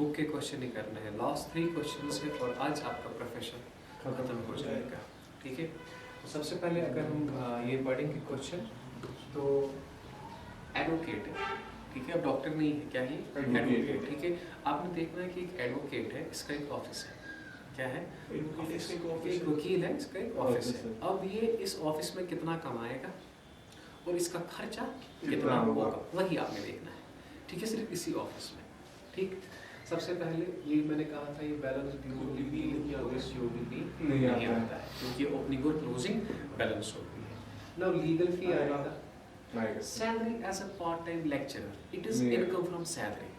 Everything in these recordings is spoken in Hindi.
बुक के क्वेश्चन ही करने हैं, लास्ट 3 क्वेश्चन है और आज आपका प्रोफेशन खत्म हो जाएगा। ठीक है, तो सबसे पहले अगर हम ये पढ़ेंगे क्वेश्चन, तो एडवोकेट है, ठीक है, अब डॉक्टर नहीं है, क्या है एडवोकेट। ठीक है, आपने देखना है कि एक एडवोकेट है, इसका एक ऑफिस है, क्या है एक वकील है, इसका एक ऑफिस है। अब ये इस ऑफिस में कितना कमाएगा और इसका खर्चा कितना होगा, वही आपने देखना है। ठीक है, सिर्फ इसी ऑफिस में। ठीक, सबसे पहले ये मैंने कहा था, ये बैलेंस नहीं आता है क्योंकि ओपनिंग और क्लोजिंग बैलेंस होती है। नाउ लीगल फी आएगा, salary as a part time lecturer, it is income from salary,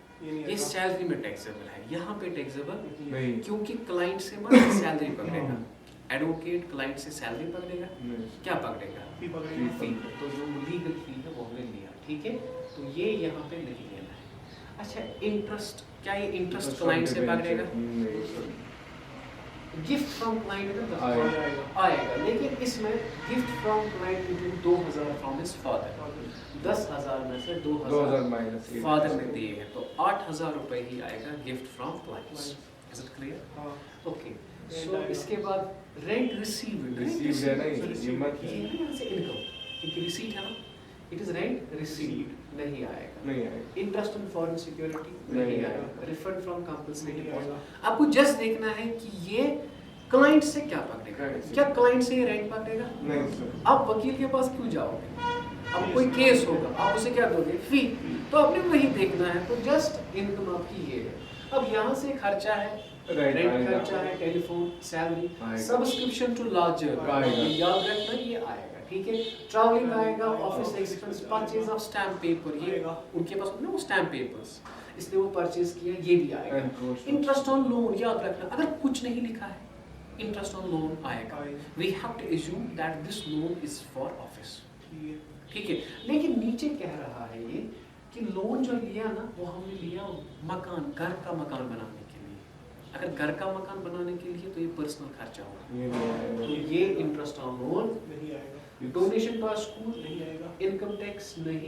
ये सैलरी में टैक्सेबल है, यहाँ पे टैक्सेबल नहीं, क्योंकि क्लाइंट से मत सैलरी पकड़ेगा, एडवोकेट क्लाइंट से सैलरी पकड़ेगा, क्या पकड़ेगा, फी। तो जो लीगल फी है वो हमने लिया, ठीक है, तो ये यहाँ पे नहीं लेना है। अच्छा, इंटरेस्ट, क्या ये इंटरेस्ट क्लाइंट से पकड़ेगा, गिफ्ट फ्रॉम क्लाइंट आएगा, लेकिन इसमें gift from client 2000 from his father, 10,000 में से 2000 फादर ने दिए हैं, तो 8,000 रुपए ही आएगा gift from clients. Is it clear? Okay, so इसके बाद रेंट रिसीव्ड है ना, ये मत इनकम, क्योंकि रिसीट है ना, इट इज रेंट रिसीव्ड, नहीं आएगा। इंटरेस्ट ऑन फॉरेन सिक्योरिटी नहीं आएगा। रिफंड फ्रॉम कंपल्सरी डिपॉजिट, आपको जस्ट देखना है कि ये क्लाइंट से क्या पकड़ेगा, क्या क्लाइंट से ये रेंट पकड़ेगा? नहीं। आप वकील के पास क्यों जाओगे? अब कोई केस होगा, आप उसे क्या दोगे, फी, तो आपने वही देखना है, तो जस्ट इनकम आपकी ये है। अब यहाँ से खर्चा है, रेंट खर्चा है, telephone, salary, subscription to larger, याद रखना ये आएगा। ठीक है, ट्रैवलिंग आएगा, office expense, purchase of stamp paper, ये उनके पास होते हैं वो स्टैम्प पेपर्स, इसलिए वो परचेज किया, ये भी आएगा। इंटरेस्ट ऑन लोन, याद रखना, अगर कुछ नहीं लिखा है इंटरेस्ट ऑन लोन आएगा, we have to assume that this loan is for office. ठीक है, लेकिन नीचे कह रहा है ये कि लोन जो लिया ना, वो हमने लिया मकान, घर का मकान बनाने के लिए। अगर घर का मकान बनाने के लिए तो ये पर्सनल खर्चा होगा, तो ये इंटरेस्ट ऑन लोन नहीं आएगा। डोनेशन टू स्कूल नहीं आएगा, इनकम टैक्स नहीं,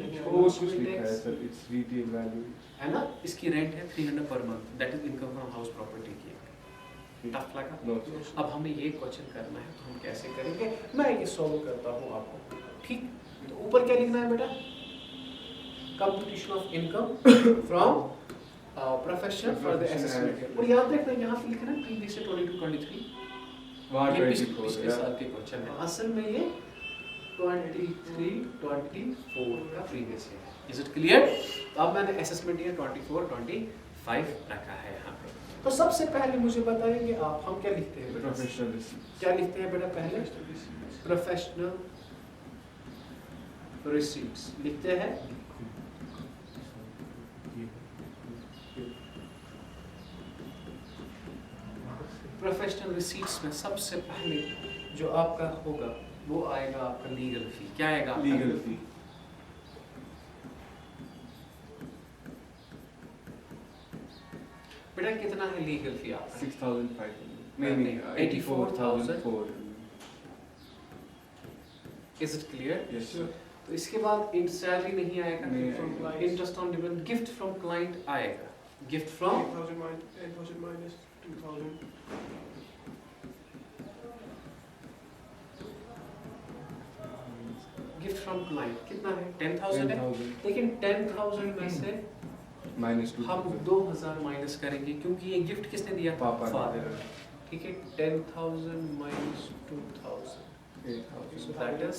है ना, इसकी रेंट है 300 per month, that is income from house property की। टफ लगा? अब हमें ये क्वेश्चन करना है, तो हम कैसे करेंगे, मैं ये सॉल्व करता हूँ आपको। ठीक, तो ऊपर क्या लिखना है बेटा, computation of income from profession for the assessment, और याद रखना यहाँ पे लिखना प्रीवियस 22-23, ये पिछले साल के क्वेश्चन है, असल में ये 23-24 का प्रीवियस है। Is it clear? अब मैंने असेसमेंट ईयर 24-25 रखा है यहाँ पे। तो सबसे पहले मुझे बताएंगे आप, हम क्या लिखते हैं, प्रोफेशनल, क्या लिखते हैं बेटा, पहले प्रोफेशनल रिसीट्स लिखते हैं। प्रोफेशनल रिसीट्स में सबसे पहले जो आपका होगा वो आएगा आपका लीगल फी। क्या आएगा? Legal fee. बेटा कितना है लीगल फी आपका? 6,500, नहीं 84,400। Is it clear? Yes sir. तो इसके बाद इन सैलरी नहीं आएगा, interest on dividend, gift from client आएगा, gift from 8,000 minus 2,000, gift from client कितना है, 10,000 है, लेकिन 10,000 में से हम 2,000 माइनस करेंगे, क्योंकि ये गिफ्ट किसने दिया? पापा, फादर। ठीक है, 10,000 minus 2,000, 8,000, so that is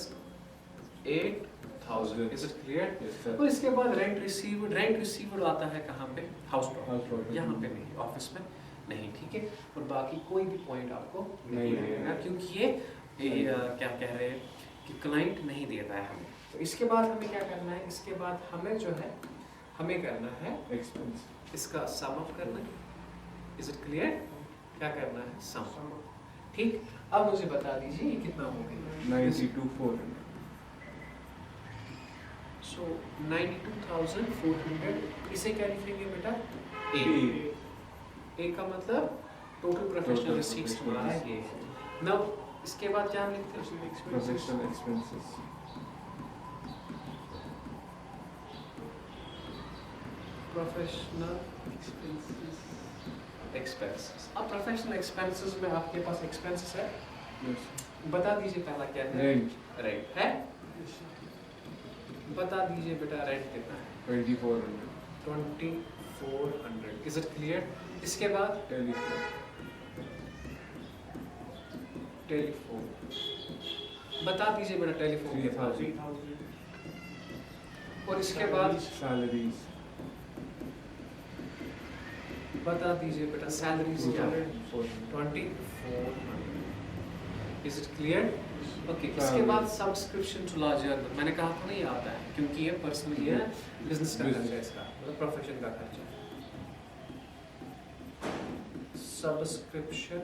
8,000। Is it clear? Yes, sir। तो इसके बाद रेंट रिसीव्ड आता है कहाँ पे? हाउस प्रॉपर्टी, यहाँ पे नहीं, ऑफिस में नहीं। ठीक है, और बाकी कोई भी पॉइंट आपको नहीं मिलेगा, क्योंकि ये क्या कह रहे हैं कि क्लाइंट नहीं देता है हमें। तो इसके बाद हमें क्या करना है, इसके बाद हमें जो है हमें करना है एक्सपेंस, इसका सम अप करना है। Is it clear? क्या करना है? सम। ठीक, अब मुझे बता दीजिए ये कितना हो गया? 92,400। सो 92,400, इसे क्या लिखेंगे बेटा? ए का मतलब टोटल प्रोफेशनल रिसीट्स हमारा ये है। नाउ इसके बाद क्या हम लिखते हैं? Professional expenses. Professional expenses. अब प्रोफेशनल एक्सपेंसेस में आपके पास एक्सपेंसेस है, बता दीजिए पहला क्या है? रेंट है, बता दीजिए बेटा रेंट कितना है? 2400। Is it clear? इसके बाद टेलीफोन, बता दीजिए बेटा टेलीफोन कितना? 3000। और इसके बाद सैलरीज, बता दीजिए बेटा सैलरीज क्या है? 2400। Is it clear? ओके, इसके बाद सब्सक्रिप्शन टू लार्जर, मैंने कहा था नहीं आता है क्योंकि ये पर्सनल है, बिजनेस का खर्चा है इसका, मतलब प्रोफेशन का खर्चा। Subscription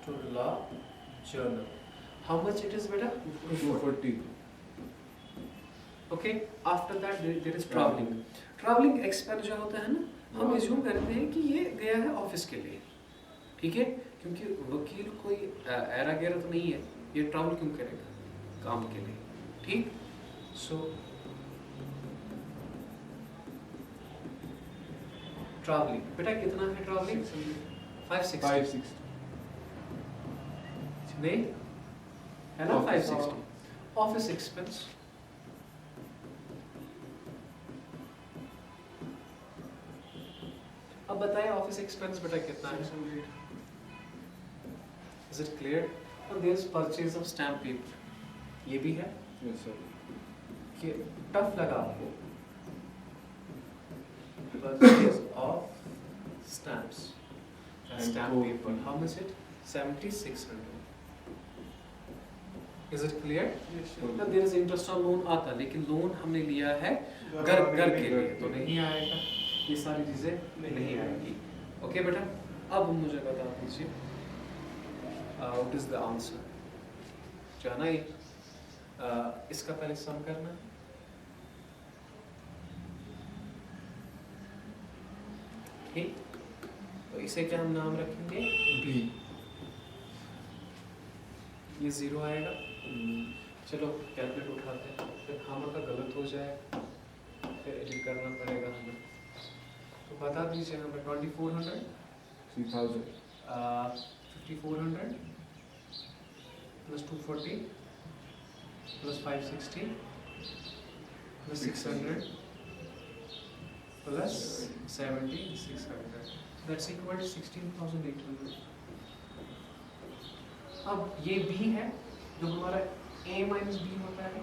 to law journal, how much it is बेटा? 240। Okay, after that there is travelling. Travelling expense जो होता है ना, हम एज्यूम करते हैं कि ये गया है ऑफिस के लिए, ठीक है, क्योंकि वकील कोई एरा गैरा तो नहीं है, ये ट्रैवल क्यों करेगा? काम के लिए, ठीक। सो ट्रैवलिंग बेटा कितना है ट्रैवलिंग? 560 नहीं है ना? 560 ऑफिस एक्सपेंस। अब बताएं ऑफिस एक्सपेंस बेटा कितना है? Is it clear? और there is purchase of stamp paper, ये भी है। Yes sir. कि टफ लगा आपको? Purchase of stamps, stamp paper, how much it? 7600। Is it clear? ना there is interest on loan आता, लेकिन लोन हमने लिया है घर के लिए, तो नहीं आएगा, ये सारी चीजें नहीं आएंगी। ओके बेटा, अब मुझे बता दीजिए व्हाट इज द आंसर? जाना ये इसका पहले सम करना, ठीक। तो इसे क्या हम नाम रखेंगे? बी। ये 0 आएगा। चलो कैलकुलेट उठाते हैं, फिर हम का गलत हो जाए फिर एडिट करना पड़ेगा हमें। तो बता दीजिए हमें 2400 3000 5400 plus 240 plus 560 plus 600 plus 7600, that's equal to 16800। अब ये भी है जो हमारा a माइनस बी होता है,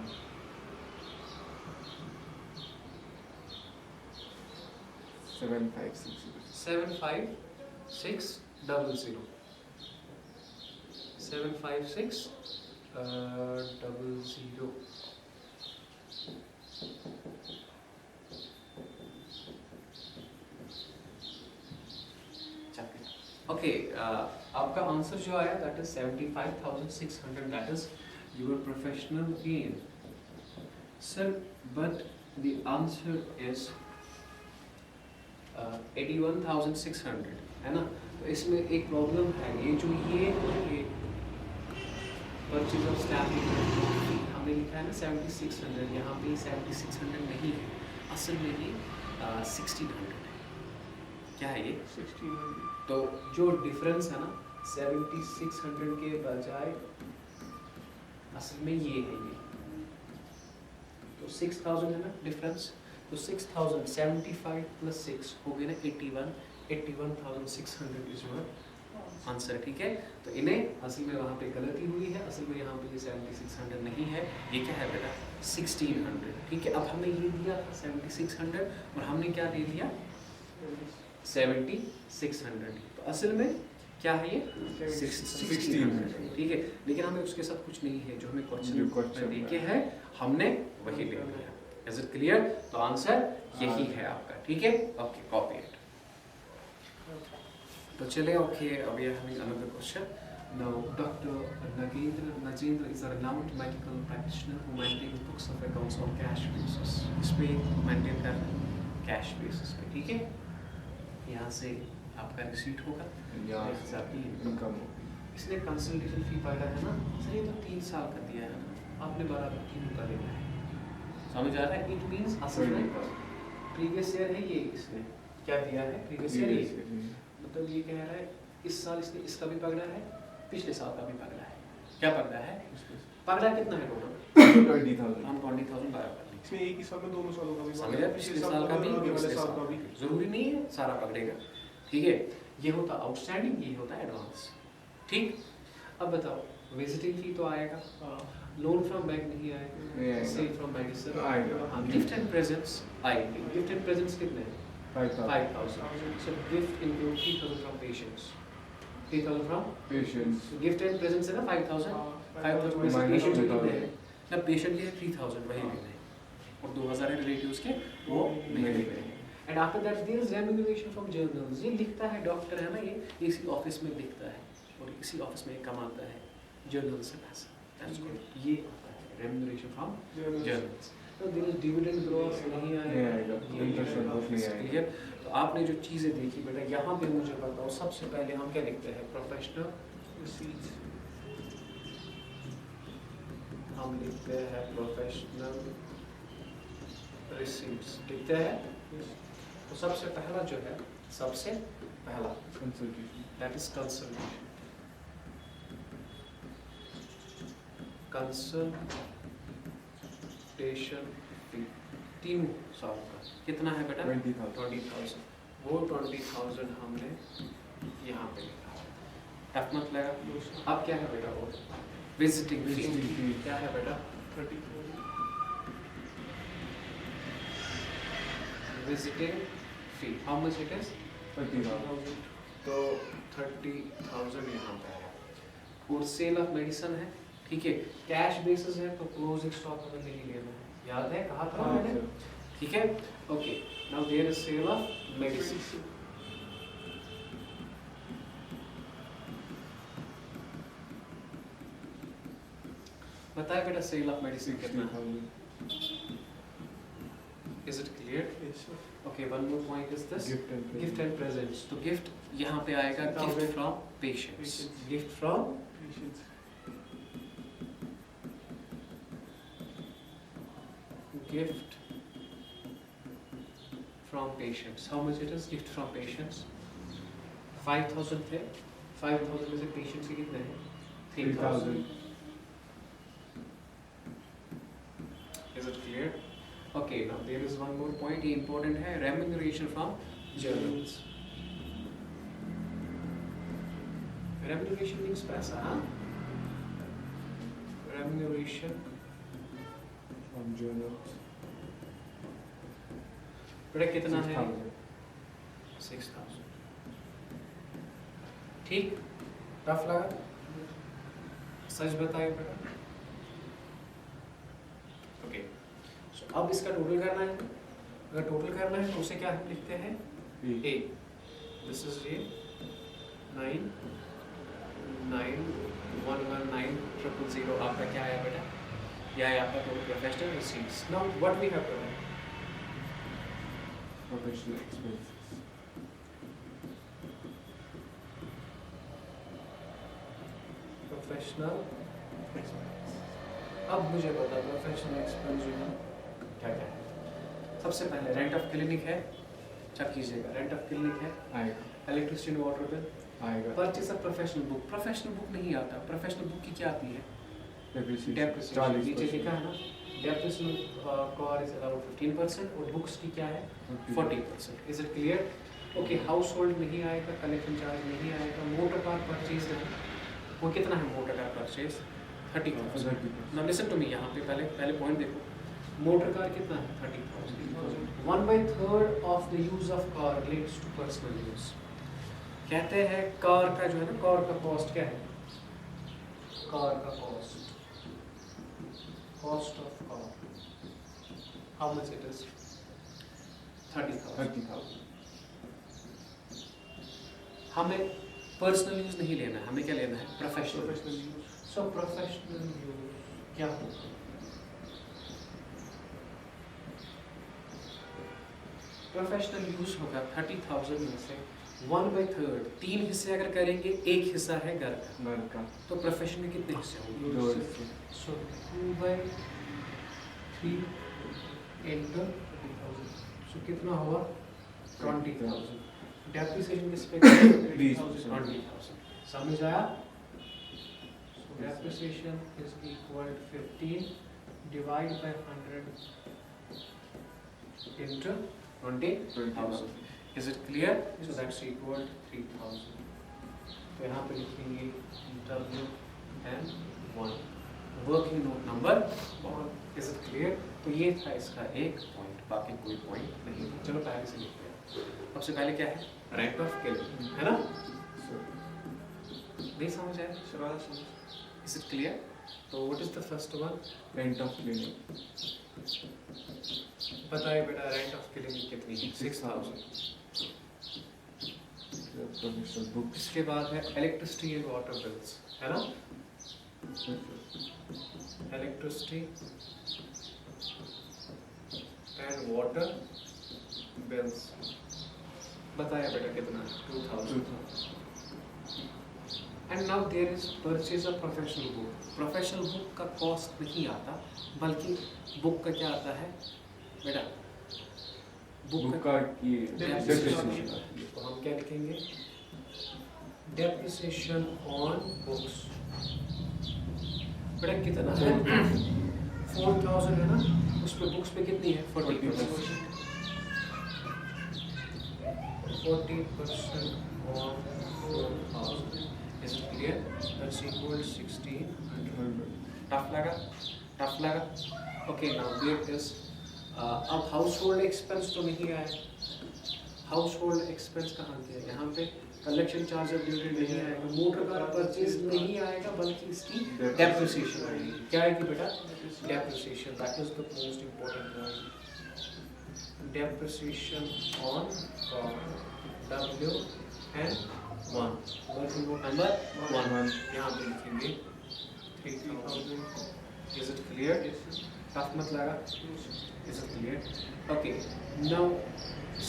7560 75600 75600। ओके, आपका आंसर जो आया that is 75,600, that is your professional gain sir, but the answer is 81,600, है ना? तो इसमें एक प्रॉब्लम है, ये परचेज ऑफ स्टैम्प हमने लिखा है ना 7600, यहाँ पे 7600 नहीं है, असल में ये 1600 है। क्या है ये? 1600। तो जो डिफरेंस है ना 7600 के बजाय असल में ये है, ये तो 6000 है ना डिफरेंस, तो 6075 प्लस 6 हो गए ना 81,600 इज योर आंसर, ठीक है। तो इन्हें असल में वहाँ पे गलती हुई है, असल में यहाँ पे ये 7600 नहीं है, ये क्या है बेटा 1600, ठीक है। अब हमें ये दिया 7600 और हमने क्या दे दिया 7600, तो असल में क्या है ये 1600, ठीक है। लेकिन हमें उसके साथ कुछ नहीं है, जो हमें क्वेश्चन देके है हमने वही ले लिया। Is it clear? तो आंसर यही है आपका, ठीक है। Okay, copy it. तो चले, ओके, अब ये हमें another question. Now, Dr. Najendra is a renowned medical practitioner who maintains books of accounts on cash basis. इस पे मेंटेन करना कैश बेसिस पे, ठीक है। यहाँ से आपका रिसीट होगा, यहाँ से आपकी इनकम होगी। इसने कंसल्टेशन फी पड़ा है ना सर, ये तो 3 साल का दिया है ना, आपने बराबर 3 का देना है, समझ आ रहा है? इट मींस असल में प्रीवियस ईयर है ये, इसने क्या दिया है प्रीवियस ईयर ये, मतलब ये कह रहा है इस साल इसने इसका भी पकड़ा है, पिछले साल का भी पकड़ा है। क्या पकड़ा है? पकड़ा कितना है टोटल? 20,000। हम 20,000 बराबर इसमें एक ही साल में दोनों सालों का भी समझ रहे, पिछले साल का भी पिछले साल का भी, जरूरी नहीं है सारा पकड़ेगा। ठीक है, ये होता आउटस्टैंडिंग, ये होता एडवांस। ठीक, अब बताओ विजिटिंग फी तो आएगा, लोन फ्रॉम बैंक नहीं आएगा, सेल फ्रॉम मेडिसिन आएगा, गिफ्ट एंड प्रेजेंट्स आएंगे। गिफ्ट एंड प्रेजेंट्स कितने हैं? 5,000। So gift include 3,000 from patients, 3,000 from Patients. gift and presents है ना 5,000, 5,000 में से Minus patient के 2,000. कितने हैं? ना patient के 3,000 वही लेने हैं, और 2,000 है relatives के वो नहीं लेने हैं। And after that there is remuneration from journals। ये लिखता है डॉक्टर है ना, ये इसी ऑफिस में लिखता है और इसी ऑफिस में कमाता है जर्नल से पैसा। That's good। ये होता है remuneration from journals। तो there is dividend growth नहीं आएगा, interest on book नहीं आएगा। क्लियर? तो आपने जो चीज़ें देखी बेटा, यहाँ पे मुझे बताओ सबसे पहले हम क्या लिखते हैं? Professional receipts. हम लिखते हैं प्रोफेशनल रिसीट्स, लिखते हैं। तो सबसे पहला जो है, सबसे पहला Consultation. That is consultation. Consultation fee 3 साल का कितना है बेटा? 20,000. 20,000। वो 20,000 हमने यहाँ पे लिखा है, टफ मत लगा। अब क्या है बेटा? वो विजिटिंग Visiting फी fee. क्या है बेटा? 30,000। Visiting fee how much it is? 30,000. तो 30,000 यहाँ पे है। और सेल ऑफ मेडिसिन है, ठीक है, कैश बेसिस है तो क्लोजिंग स्टॉक हमें नहीं लेना है, याद है कहा था मैंने? ठीक है, okay. Now there is sale of medicine. बताया बेटा सेल ऑफ मेडिसिन कितना है? 60,000. Is it clear? Yes, sir. Okay, one more point is this Gift and gift and presents. तो गिफ्ट यहाँ पे आएगा gift from patients, Patients. Gift from Patients. gift from patients। How much it is? Gift from patients 5,000 थे, 5,000 में से patients के कितने हैं? 3,000। Is it clear? Okay, now there is one more point, ये important है, remuneration from journals। Remuneration means पैसा, हाँ? Remuneration From journals. बेटा कितना है? 6,000. 6,000। ठीक, टफ लगा? सच बताइए बेटा। ओके, सो अब इसका टोटल करना है। अगर टोटल करना है तो उसे क्या हम लिखते हैं? A. A, this is a 9 9 1 1 9 000। आपका क्या आया बेटा? यह है आपका total professional receipts. Now what we have done? Professional expenses. Professional. अब मुझे बता प्रोफेशनल एक्सपेंस जो है क्या क्या है? सबसे पहले रेंट ऑफ क्लिनिक है, चेक कीजिएगा, रेंट ऑफ क्लिनिक है, आएगा. इलेक्ट्रिसिटी एंड वाटर बिल, आएगा. Purchase of professional book. Professional book नहीं आता, प्रोफेशनल बुक की क्या आती है? Depreciation. डेप्रिसिएशन, नीचे 40%. लिखा है ना, डेप्रिसिएशन कॉर इज अलाउड 15% और बुक्स की क्या है? 40%। Is it clear? Okay, house hold नहीं आएगा, कलेक्शन चार्ज नहीं आएगा, मोटर कार परचेज है, वो कितना है motor car purchase? 30,000। 30%. Now listen to me, यहाँ पे पहले पॉइंट देखो, मोटर कार कितना है? 30,000। 1/3 of the use of car relates to personal use. कहते हैं कार का जो है ना, कार का कॉस्ट क्या है? कार का cost of car, how much it is? 30,000। 30,000. हमें पर्सनल यूज नहीं लेना है, हमें क्या लेना है? प्रोफेशनल। Professional use. सो प्रोफेशनल यूज क्या होगा? प्रोफेशनल यूज होगा 30,000 में से 1/3, 3 हिस्से अगर करेंगे, एक हिस्सा है घर का, घर का. तो प्रोफेशनल के कितने हिस्से होंगे? 2 हिस्से. सो 2/3 into so कितना हुआ 20,000 डेप्रिसिएशन किस पे 20,000 समझ आया depreciation is equal 15 divide by 100 into 20,000 is it clear so that's equal to 3,000 तो यहाँ पे लिखेंगे W1 working note number 1 is it clear तो ये था इसका एक पॉइंट बाकी कोई पॉइंट नहीं था चलो पहले से लिखते हैं सबसे पहले क्या है रैंक ऑफ किलिंग है ना नहीं समझ आया इज इट क्लियर तो what is the first one rent of clinic बताइए बेटा रेंट ऑफ किलिंग कितनी है 6,000 बुक इसके बाद है इलेक्ट्रिसिटी एंड वाटर बिल्स है ना इलेक्ट्रिसिटी एंड वाटर बिल्स बताया बेटा कितना 2,000 and now there is purchase of professional book का कॉस्ट नहीं आता बल्कि बुक का क्या आता है बेटा बुक का की डेप्रिसिएशन तो हम क्या लिखेंगे डेप्रिसिएशन ऑन बुक्स बेटा कितना है 4,000 है ना उस पे बुक्स पे कितनी है 40% 40% on 4,000 is it clear that's equal 1,600 tough लगा okay now there is अब हाउस होल्ड एक्सपेंस तो नहीं आया हाउस होल्ड एक्सपेंस कहाँ दिया यहाँ पे कलेक्शन चार्ज ऑफ ड्यूटी नहीं आएगा मोटर का परचेज नहीं आएगा बल्कि इसकी डेप्रिसिएशन आएगी क्या आएगी बेटा depreciation that is the most important point depreciation on W and 1 working note number 1 यहाँ पे लिखेंगे 3,000 इज इट क्लियर टफ मत लगा is it clear okay now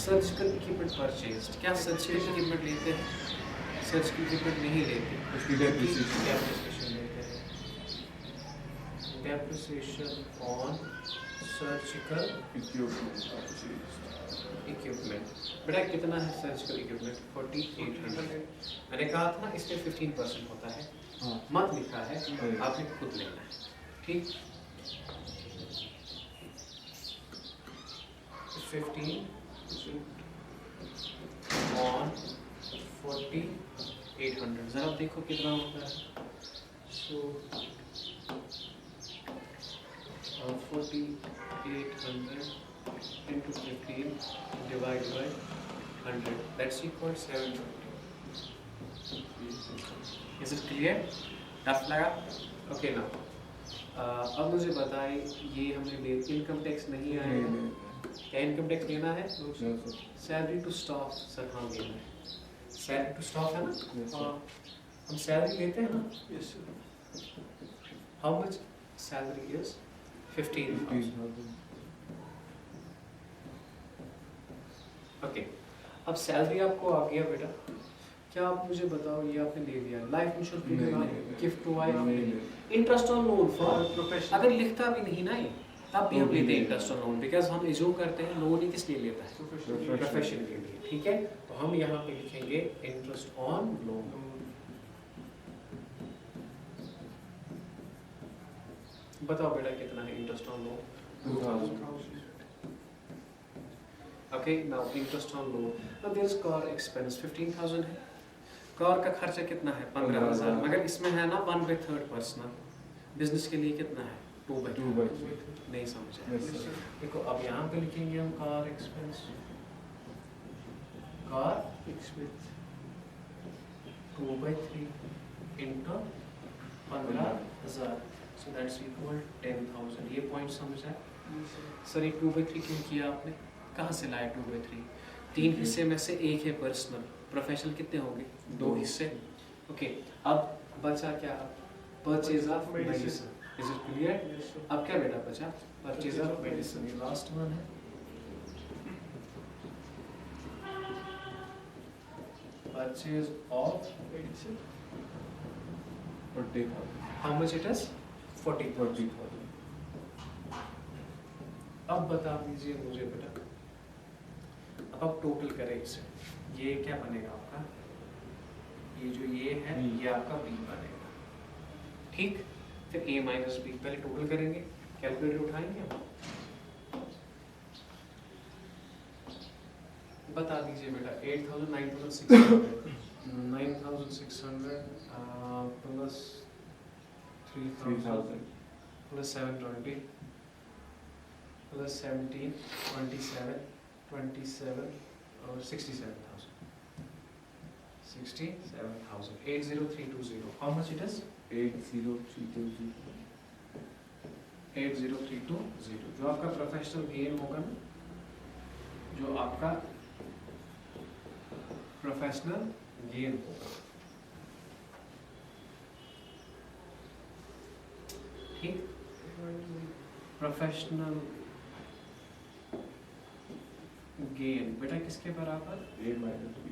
surgical equipment purchased क्या surgical equipment लेते हैं surgical equipment नहीं लेते उसकी depreciation लेते हैं depreciation on surgical equipment बेटा कितना है surgical equipment 4,800 मैंने कहा था ना इसमें 15% होता है मत लिखा है आपने खुद लेना है ठीक 15 on 4,800 जरा देखो कितना होता है so 4,800 into 15 divided by 100 that's equal 720 is it clear tough लगा okay now अब मुझे बताइए ये हमने ले इनकम टैक्स नहीं आएगा क्या इनकम टैक्स लेना है सैलरी टू स्टाफ सर हाँ लेना है सैलरी टू स्टाफ है ना हम सैलरी लेते हैं ना Yes, sir. How much salary is 15,000 okay अब सैलरी आपको आ गया बेटा क्या आप मुझे बताओ ये आपने ले लिया life insurance gift provide interest on loan for profession अगर लिखता भी नहीं ना ये तब भी हम लेते हैं इंटरेस्ट ऑन लोन बिकॉज हम एज्यूम करते हैं लोन ही किस लिए लेता है प्रोफेशन के लिए ठीक है तो हम यहाँ पे लिखेंगे इंटरेस्ट ऑन लोन बताओ बेटा कितना है interest on loan 2,000 okay now interest on loan now there is car expense 15,000 है कार का खर्चा कितना है 15,000 मगर इसमें है ना 1/3 पर्सनल बिजनेस के लिए कितना है 2/3 नहीं समझा देखो अब यहाँ पे लिखेंगे हम car expense car expense 2/3 into 15,000 so that's equal 10,000 ये पॉइंट समझा सर ये 2/3 क्यों किया आपने कहाँ से लाया 2/3 तीन हिस्से में से एक है पर्सनल प्रोफेशनल कितने होंगे 2 हिस्से ओके अब बचा क्या purchase of medicine is it clear अब क्या बेटा बचा परचेज ऑफ मेडिसिन ये लास्ट वन है purchase of medicine 40,000 how much it is 40,000 अब बता दीजिए मुझे बेटा, अब आप टोटल करें इसे, ये क्या बनेगा आपका, ये जो ये है ये आपका बी बनेगा, ठीक। फिर ए माइनस बी, पहले टोटल करेंगे, कैलकुलेटर उठाएंगे हम, बता दीजिए बेटा 8,000 9,600 प्लस 3,000 प्लस 720 प्लस 17 27 और 67,000 80320, how much it is 80320 80320, जो आपका प्रोफेशनल गेन होगा ना, जो आपका प्रोफेशनल गेन होगा, ठीक। प्रोफेशनल गेन बेटा किसके बराबर, A minus B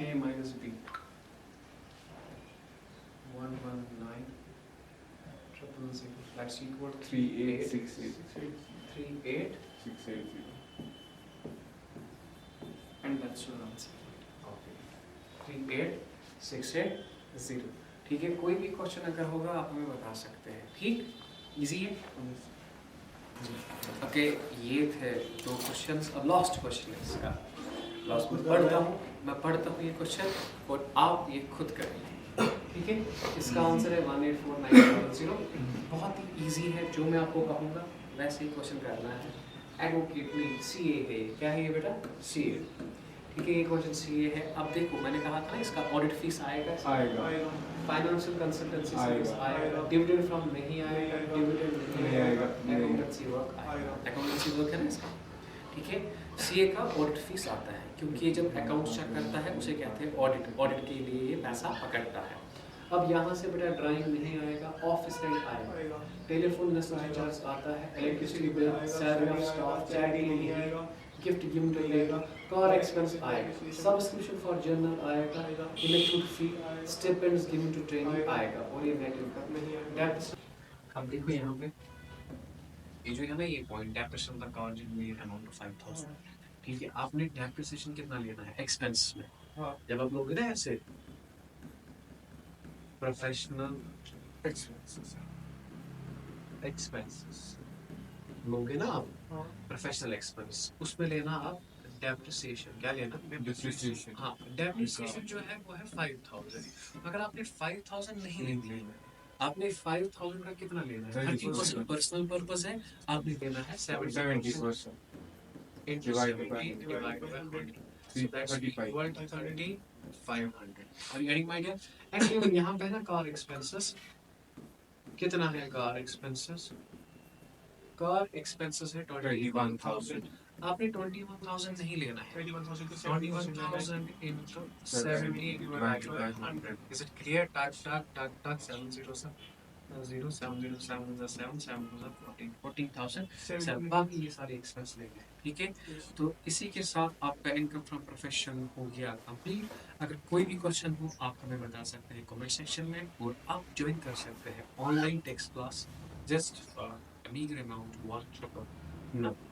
a minus B 119,000 that's equal to 3868680 38 and that's your answer, okay 38680, ठीक है। कोई भी क्वेश्चन अगर होगा आप हमें बता सकते हैं, ठीक, इजी है। ओके ये थे दो क्वेश्चंस, अब लास्ट क्वेश्चन है इसका, लास्ट मैं पढ़ता हूँ ये क्वेश्चन और आप ये खुद करेंगे, ठीक है। इसका आंसर है 184,900, बहुत ही इजी है, जो मैं आपको कहूँगा वैसे ही क्वेश्चन करना है। एडवोकेट में सीए है, क्या है ये बेटा, सीए, ठीक है। ये क्वेश्चन सीए है। अब देखो मैंने कहा था ना इसका ऑडिट फीस आएगा, फाइनेंशियल कंसल्टेंसी सर्विस आएगा, डिविडेंड फ्रॉम नहीं आएगा, डिविडेंड नहीं आएगा, अकाउंटेंसी वर्क आएगा, अकाउंटेंसी वर्क है ना इसका, ठीक है। सीए का ऑडिट फीस आता है, क्योंकि ये जब अकाउंट चेक करता है उसे कहते हैं ऑडिट, ऑडिट के लिए ये पैसा पकड़ता है। अब यहाँ से बेटा ड्राइंग नहीं आएगा, ऑफिस रेंट आएगा, टेलीफोन नेशनल चार्ज आता है, electricity bill, salary of staff, charity नहीं आएगा, गिफ्ट गिवन टू आएगा, कार एक्सपेंस आएगा, सब्सक्रिप्शन फॉर जर्नल आएगा, electric fee, stipends given to training आएगा, और ये नेट इनकम नहीं आएगा। अब देखो यहाँ पे ये जो है ना ये point depreciation the car generate amount of 5,000, ठीक है। आपने डेप्रिसिएशन कितना लेना है एक्सपेंस में, जब आप लोग ना ऐसे प्रोफेशनल एक्सपेंसेस लोगे ना आप, प्रोफेशनल एक्सपेंस उसमें लेना आप डेप्रिसिएशन, क्या लेना, Depreciation. हाँ डेप्रिसिएशन जो है वो है 5,000। अगर आपने 5,000 नहीं लेना, आपने 5,000 का कितना लेना है, 30% पर्सनल पर्पस है, आपने लेना है 70% Divided by 3,500। Are you getting my idea? Actually यहाँ पे ना कार एक्सपेंसेस कितना है, कार एक्सपेंसेस है 21,000, आपने 21,000 नहीं लेना है, 21,000 into 70 divided by 100, is it clear? Tuck 7 0 0 7 0 7 7 7 14,000, बाकी ये सारे एक्सपेंस लेंगे, ठीक है। तो इसी के साथ आपका इनकम फ्रॉम प्रोफेशन हो गया कंप्लीट। अगर कोई भी क्वेश्चन हो आप हमें बता सकते हैं कमेंट सेक्शन में, और आप ज्वाइन कर सकते हैं online text class just for a meager amount 1,999।